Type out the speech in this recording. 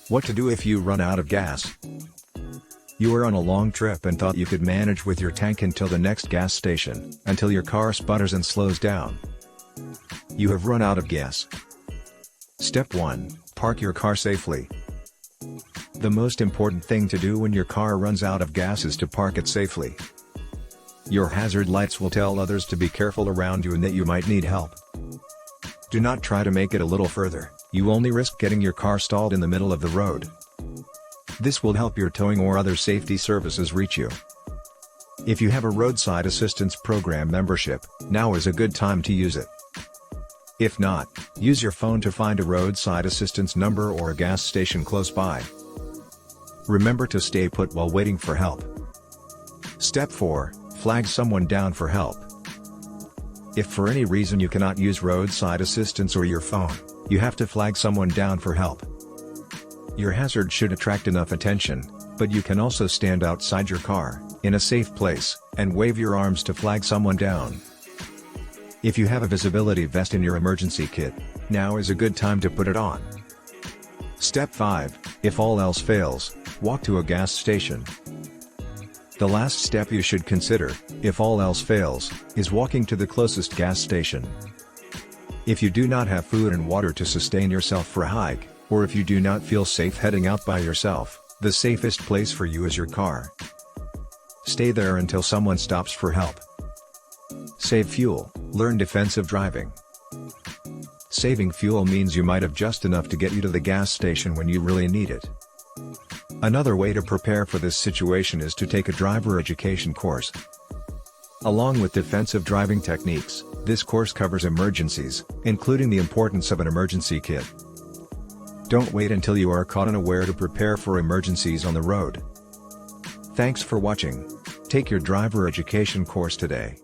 What to do if you run out of gas. You are on a long trip and thought you could manage with your tank until the next gas station, until your car sputters and slows down. You have run out of gas. Step 1. Park your car safely. The most important thing to do when your car runs out of gas is to park it safely. Your hazard lights will tell others to be careful around you and that you might need help. Do not try to make it a little further, you only risk getting your car stalled in the middle of the road. This will help your towing or other safety services reach you. If you have a roadside assistance program membership, now is a good time to use it. If not, use your phone to find a roadside assistance number or a gas station close by. Remember to stay put while waiting for help. Step 4. Flag someone down for help. If for any reason you cannot use roadside assistance or your phone, you have to flag someone down for help. Your hazard should attract enough attention, but you can also stand outside your car, in a safe place, and wave your arms to flag someone down. If you have a visibility vest in your emergency kit, now is a good time to put it on. Step 5. If all else fails, walk to a gas station. The last step you should consider, if all else fails, is walking to the closest gas station. If you do not have food and water to sustain yourself for a hike, or if you do not feel safe heading out by yourself, the safest place for you is your car. Stay there until someone stops for help. Save fuel, learn defensive driving. Saving fuel means you might have just enough to get you to the gas station when you really need it. Another way to prepare for this situation is to take a driver education course. Along with defensive driving techniques, this course covers emergencies, including the importance of an emergency kit. Don't wait until you are caught unaware to prepare for emergencies on the road. Thanks for watching. Take your driver education course today.